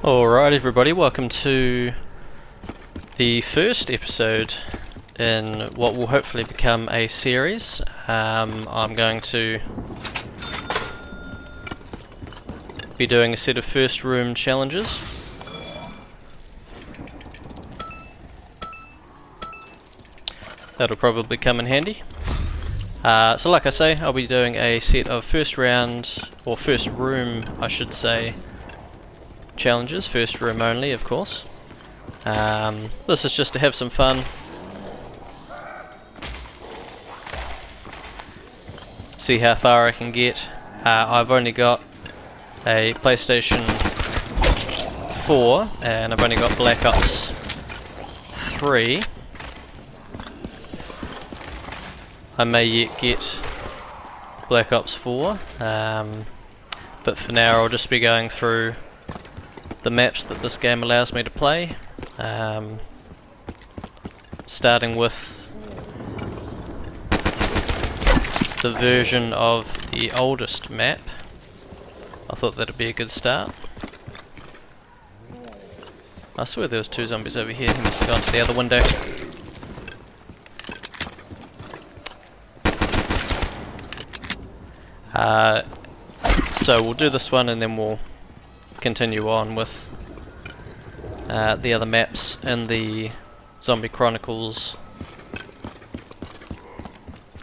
Alright everybody, welcome to the first episode in what will hopefully become a series. I'm going to be doing a set of first room challenges. That'll probably come in handy. So like I say, I'll be doing a set of first round, or first room I should say, challenges, first room only of course. This is just to have some fun, see how far I can get. I've only got a PlayStation 4 and I've only got Black Ops 3. I may yet get Black Ops 4, but for now I'll just be going through the maps that this game allows me to play, starting with the version of the oldest map. I thought that'd be a good start. I swear there was two zombies over here, he must have gone to the other window. So we'll do this one and then we'll continue on with the other maps in the Zombie Chronicles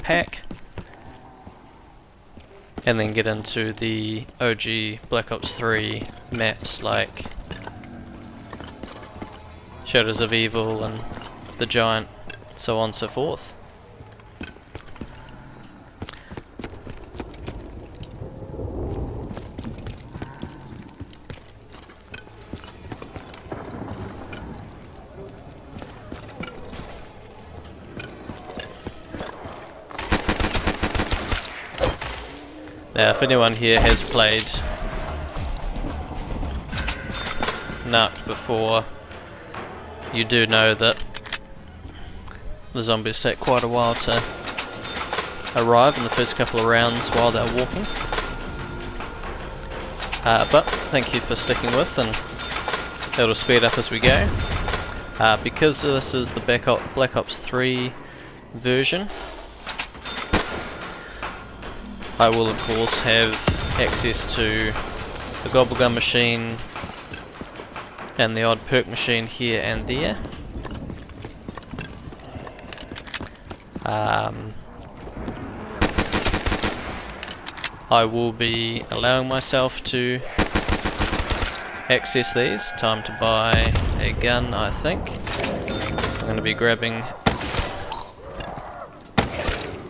pack, and then get into the OG Black Ops 3 maps like Shadows of Evil and The Giant, so on and so forth. Now, if anyone here has played Nacht before, you do know that the zombies take quite a while to arrive in the first couple of rounds while they're walking. But thank you for sticking with, and it'll speed up as we go. Because this is the Black Ops 3 version, I will of course have access to the Gobblegun machine and the odd perk machine here and there. I will be allowing myself to access these. Time to buy a gun, I think. I'm going to be grabbing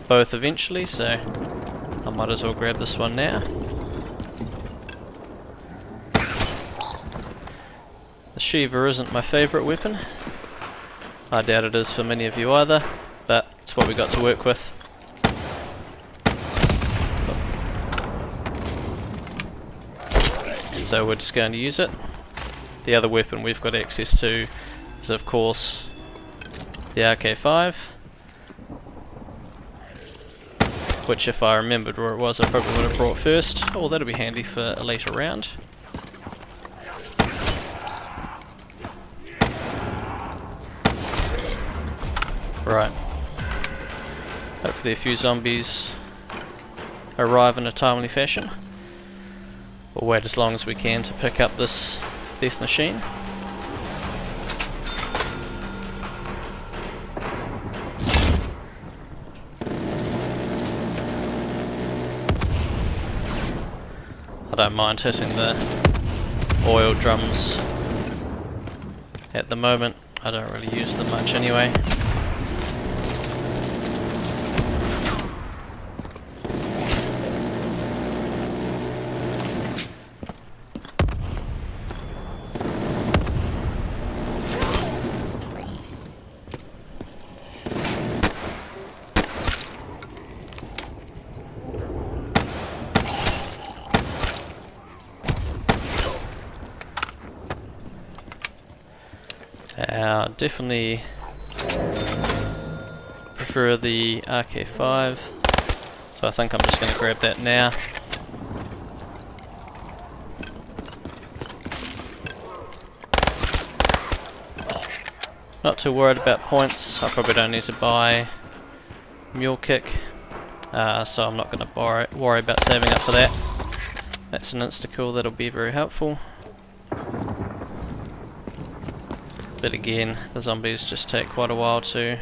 both eventually, so I might as well grab this one now. The Shiva isn't my favourite weapon. I doubt it is for many of you either, but it's what we got to work with. So we're just going to use it. The other weapon we've got access to is of course the AK-5. Which, if I remembered where it was, I probably would have brought first. Oh, that'll be handy for a later round. Right. Hopefully a few zombies arrive in a timely fashion. We'll wait as long as we can to pick up this death machine. I don't mind hitting the oil drums at the moment. I don't really use them much anyway. Definitely prefer the RK5, so I think I'm just going to grab that now. Not too worried about points. I probably don't need to buy Mule Kick, so I'm not going to worry about saving up for that. That's an insta-kill that'll be very helpful. But again, the zombies just take quite a while to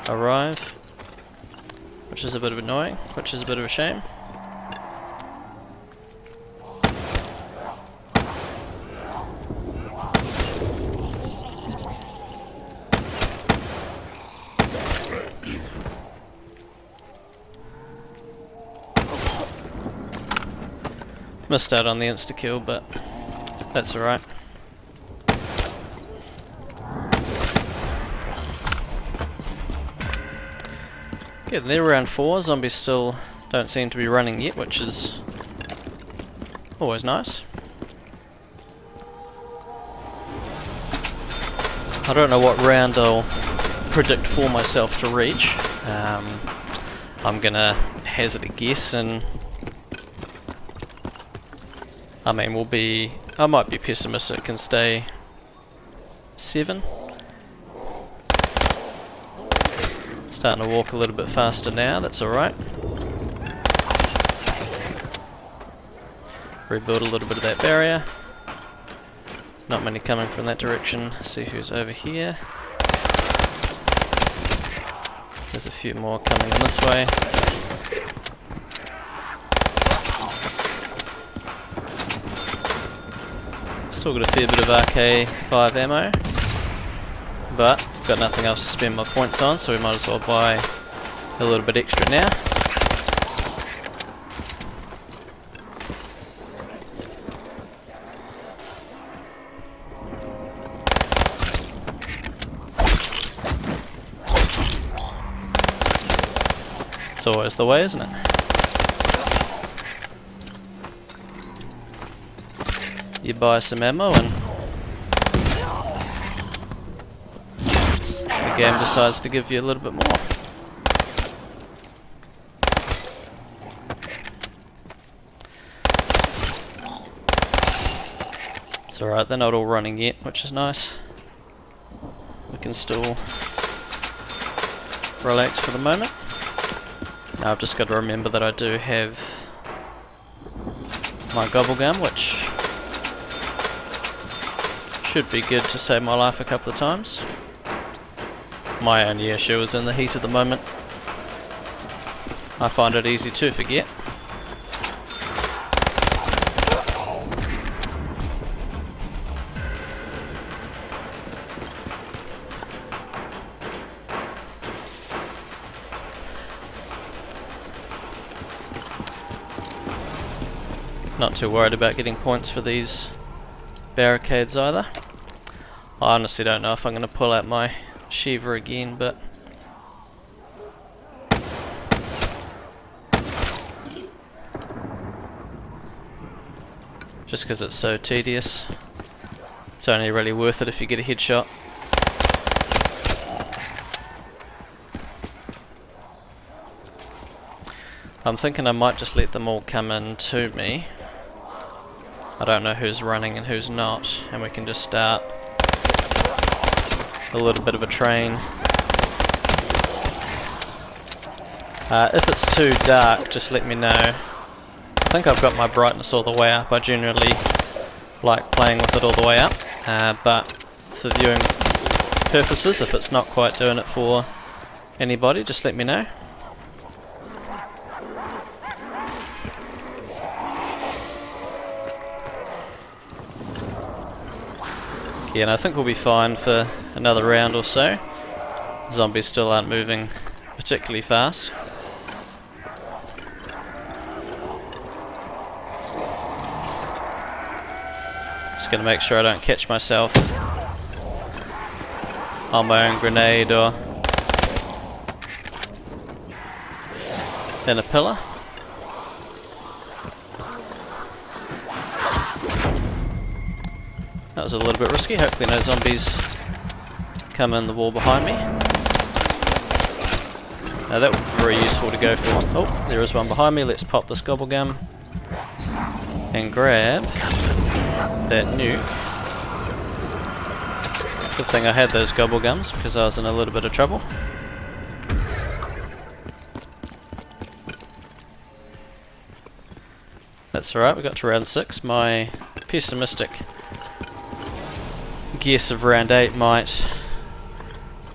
arrive, which is a bit of annoying, which is a bit of a shame. Missed out on the insta-kill, but that's alright. Yeah, they're round 4. Zombies still don't seem to be running yet, which is always nice. I don't know what round I'll predict for myself to reach. I'm gonna hazard a guess, and I mean, I might be pessimistic and stay 7. Starting to walk a little bit faster now, that's alright. Rebuild a little bit of that barrier. Not many coming from that direction. See who's over here. There's a few more coming in this way. Still got a fair bit of RK5 ammo, but got nothing else to spend my points on, so we might as well buy a little bit extra now. It's always the way, isn't it? You buy some ammo and the game decides to give you a little bit more. It's alright, they're not all running yet, which is nice. We can still relax for the moment. Now I've just got to remember that I do have my gobble gum, which should be good to save my life a couple of times. My only issue is in the heat of the moment. I find it easy to forget. Not too worried about getting points for these barricades either. I honestly don't know if I'm going to pull out my Shiva again, but just because it's so tedious. It's only really worth it if you get a headshot. I'm thinking I might just let them all come in to me. I don't know who's running and who's not, and we can just start a little bit of a train. If it's too dark, just let me know. I think I've got my brightness all the way up. I generally like playing with it all the way up, but for viewing purposes, if it's not quite doing it for anybody, just let me know. Yeah, and I think we'll be fine for another round or so. Zombies still aren't moving particularly fast. Just gonna make sure I don't catch myself on my own grenade or in a pillar. That was a little bit risky. Hopefully no zombies come in the wall behind me. Now that would be very useful to go for. Oh, there is one behind me. Let's pop this gobble gum and grab that nuke. Good thing I had those gobble gums because I was in a little bit of trouble. That's alright, we got to round 6. My pessimistic guess of round 8 might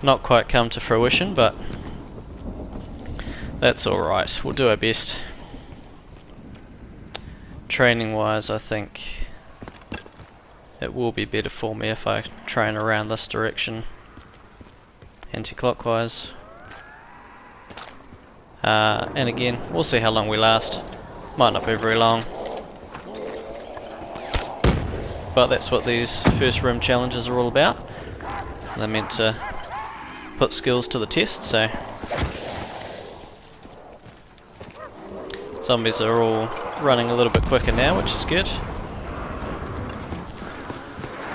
not quite come to fruition, but that's alright, we'll do our best. Training wise, I think it will be better for me if I train around this direction anti-clockwise. And again, we'll see how long we last. Might not be very long, but that's what these first room challenges are all about. They're meant to put skills to the test, so zombies are all running a little bit quicker now, which is good.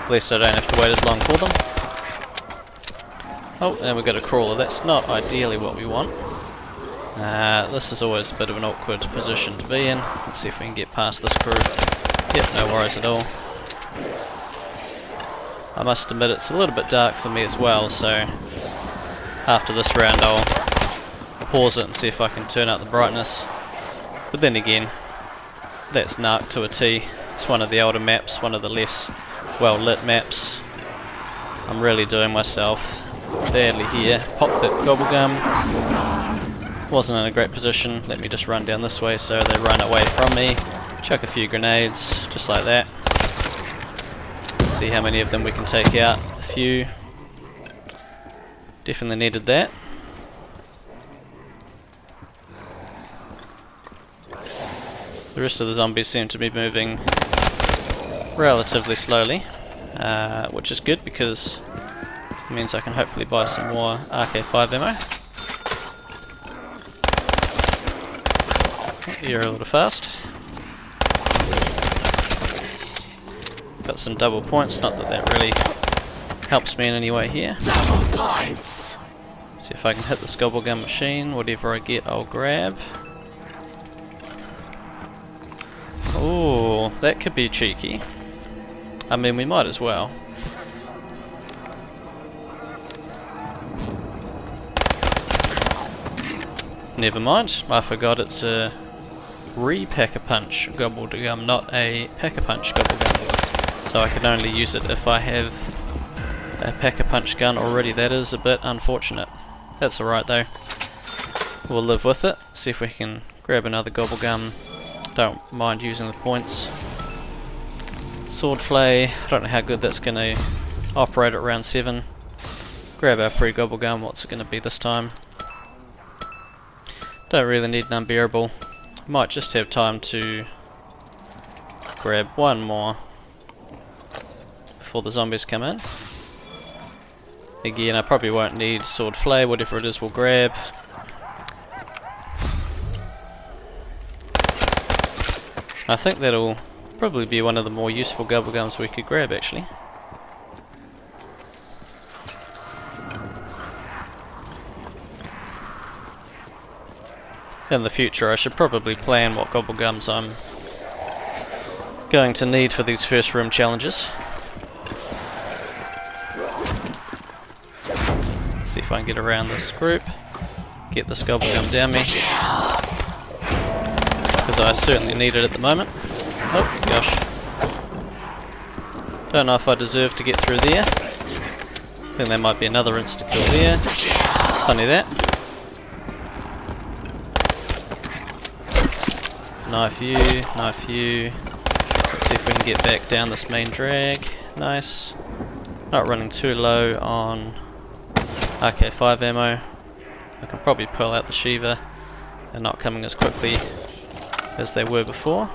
At least I don't have to wait as long for them. Oh, and we've got a crawler. That's not ideally what we want. This is always a bit of an awkward position to be in. Let's see if we can get past this crew. Yep, no worries at all. I must admit it's a little bit dark for me as well, so after this round I'll pause it and see if I can turn up the brightness. But then again, that's Nacht to a T. It's one of the older maps, one of the less well lit maps. I'm really doing myself badly here. Pop that gobblegum. Wasn't in a great position. Let me just run down this way so they run away from me. Chuck a few grenades, just like that. See how many of them we can take out. A few. Definitely needed that. The rest of the zombies seem to be moving relatively slowly, which is good because it means I can hopefully buy some more RK5 ammo. You're a little fast. Got some double points, not that that really helps me in any way here. Double points. See if I can hit this gobblegum machine. Whatever I get, I'll grab. Oh, that could be cheeky. I mean, we might as well. Never mind, I forgot it's a re-pack-a-punch gobblegum, not a pack-a-punch gobblegum. So I can only use it if I have a pack-a-punch gun already. That is a bit unfortunate. That's alright though. We'll live with it. See if we can grab another gobblegum. Don't mind using the points. Sword flay, I don't know how good that's going to operate at round 7. Grab our free gobblegum, what's it going to be this time? Don't really need an unbearable. Might just have time to grab one more before the zombies come in. Again, I probably won't need sword flay, whatever it is we'll grab. I think that'll probably be one of the more useful gobblegums we could grab actually. In the future I should probably plan what gobblegums I'm going to need for these first room challenges. See if I can get around this group, get this gobblegum down me, because I certainly need it at the moment. Oh gosh. Don't know if I deserve to get through there. I think there might be another insta-kill there. Funny that. Knife you, knife you. Let's see if we can get back down this main drag. Nice. Not running too low on RK5 ammo. I can probably pull out the Shiva. They're not coming as quickly as they were before.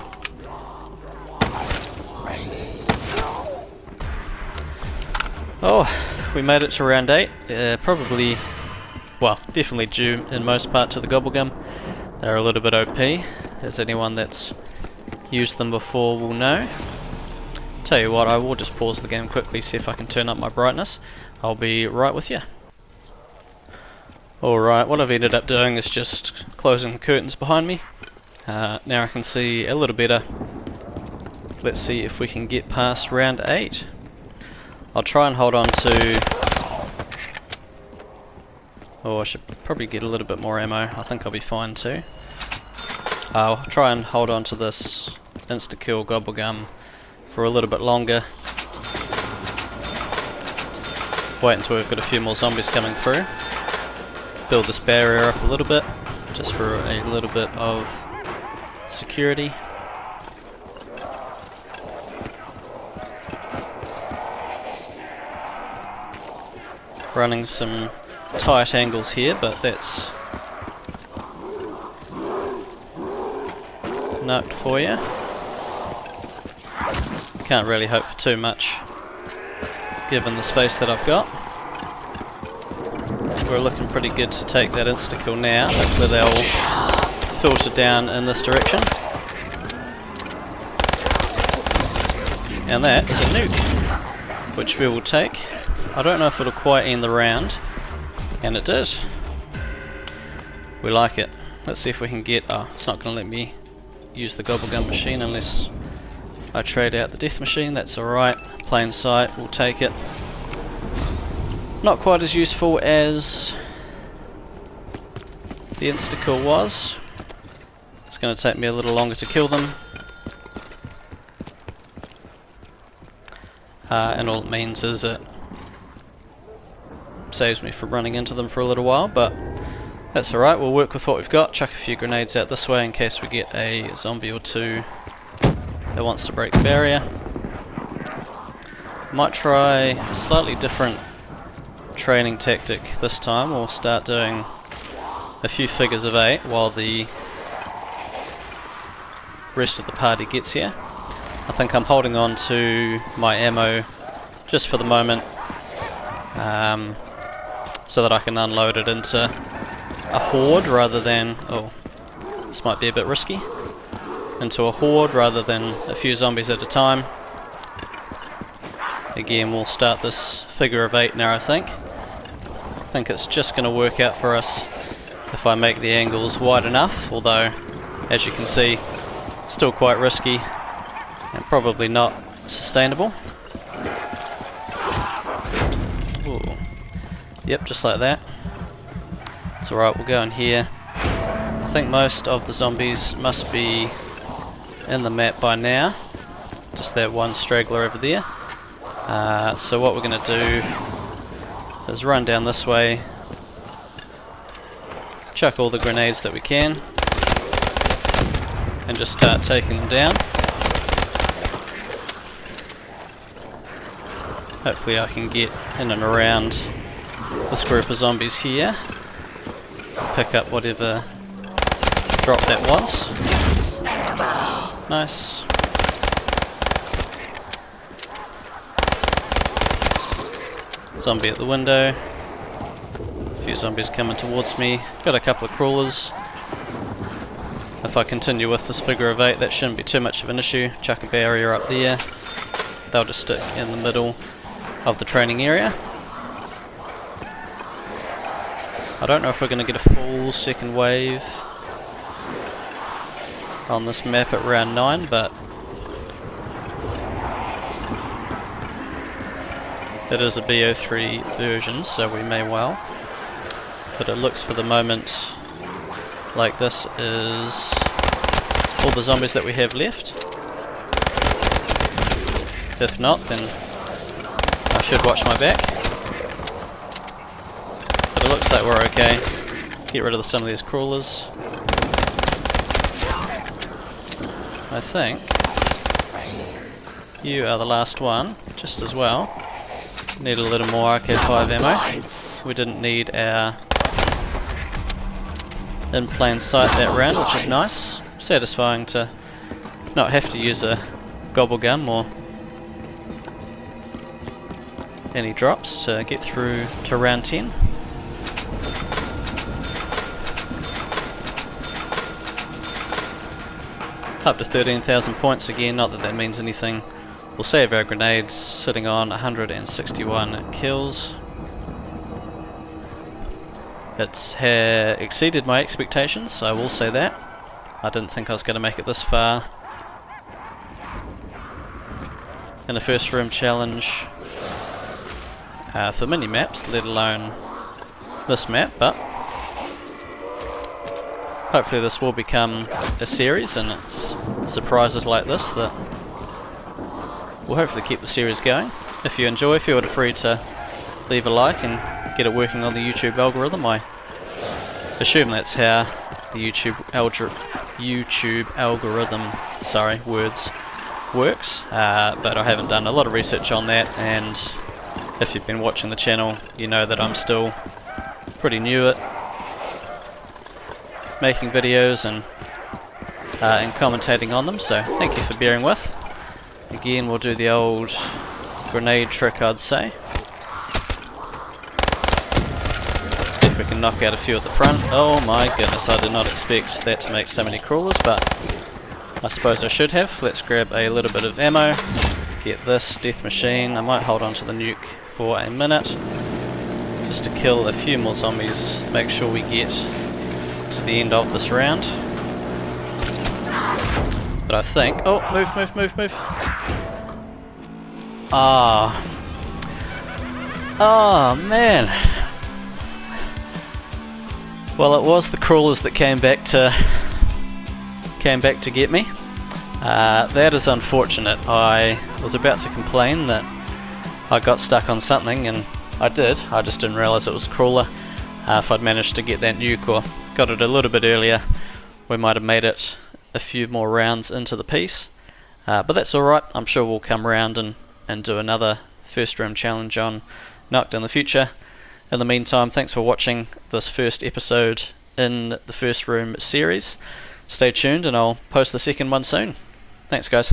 Oh, we made it to round 8. Probably, well, definitely due in most part to the gobblegum. They're a little bit OP, as anyone that's used them before will know. Tell you what, I will just pause the game quickly, see if I can turn up my brightness. I'll be right with you. Alright, what I've ended up doing is just closing the curtains behind me. Now I can see a little better let's see if we can get past round 8. I'll try and hold on to... Oh, I should probably get a little bit more ammo. I think I'll be fine too. I'll try and hold on to this insta-kill gobblegum for a little bit longer. Wait until we've got a few more zombies coming through. Build this barrier up a little bit, just for a little bit of security. Running some tight angles here, but that's Nacht for you. Can't really hope for too much given the space that I've got. We're looking pretty good to take that insta-kill now. Hopefully they'll filter down in this direction. And that is a nuke, which we will take. I don't know if it'll quite end the round, and it did. We like it. Let's see if we can get... Oh, it's not going to let me use the gobblegum machine unless I trade out the death machine. That's alright. Plain sight, we'll take it. Not quite as useful as the insta-kill was. It's going to take me a little longer to kill them. And all it means is it saves me from running into them for a little while, but that's alright. We'll work with what we've got. Chuck a few grenades out this way in case we get a zombie or two that wants to break the barrier. Might try a slightly different training tactic this time. We'll start doing a few figures of 8 while the rest of the party gets here. I think I'm holding on to my ammo just for the moment, so that I can unload it into a horde rather than... oh, this might be a bit risky. Into a horde rather than a few zombies at a time. Again, we'll start this figure of 8 now, I think. I think it's just going to work out for us if I make the angles wide enough, although, as you can see, still quite risky and probably not sustainable. Ooh. Yep, just like that. It's alright, we'll go in here. I think most of the zombies must be in the map by now. Just that one straggler over there. So what we're going to do is run down this way, chuck all the grenades that we can, and just start taking them down. Hopefully I can get in and around this group of zombies here, pick up whatever drop that was. Nice. Zombie at the window. A few zombies coming towards me. Got a couple of crawlers. If I continue with this figure of 8, that shouldn't be too much of an issue. Chuck a barrier up there. They'll just stick in the middle of the training area. I don't know if we're going to get a full second wave on this map at round 9, but it is a BO3 version, so we may well. But it looks for the moment like this is all the zombies that we have left. If not, then I should watch my back. But it looks like we're okay. Get rid of some of these crawlers. I think you are the last one, just as well. Need a little more RK5 ammo. We didn't need our in plain sight that round, which is nice. Satisfying to not have to use a gobblegum or any drops to get through to round 10. Up to 13,000 points again, not that that means anything. We'll save our grenades, sitting on 161 kills. It's exceeded my expectations, I will say that. I didn't think I was going to make it this far. in a first room challenge for mini maps, let alone this map, but hopefully this will become a series, and it's surprises like this that will hopefully keep the series going. If you enjoy, feel free to leave a like and get it working on the YouTube algorithm. I assume that's how the YouTube algorithm, sorry, words, works, but I haven't done a lot of research on that, and if you've been watching the channel, you know that I'm still pretty new at making videos and commentating on them, so thank you for bearing with. Again, we'll do the old grenade trick, I'd say. See if we can knock out a few at the front. Oh my goodness, I did not expect that to make so many crawlers, but I suppose I should have. Let's grab a little bit of ammo, get this death machine. I might hold on to the nuke for a minute, just to kill a few more zombies, make sure we get to the end of this round. But I think... oh, move. Oh man. Well, it was the crawlers that came back to get me. That is unfortunate. I was about to complain that I got stuck on something, and I did. I just didn't realise it was a crawler. If I'd managed to get that nuke or got it a little bit earlier, we might have made it a few more rounds into the piece. But that's alright. I'm sure we'll come around and do another first room challenge on Nacht in the future. In the meantime, thanks for watching this first episode in the first room series. Stay tuned and I'll post the second one soon. Thanks guys.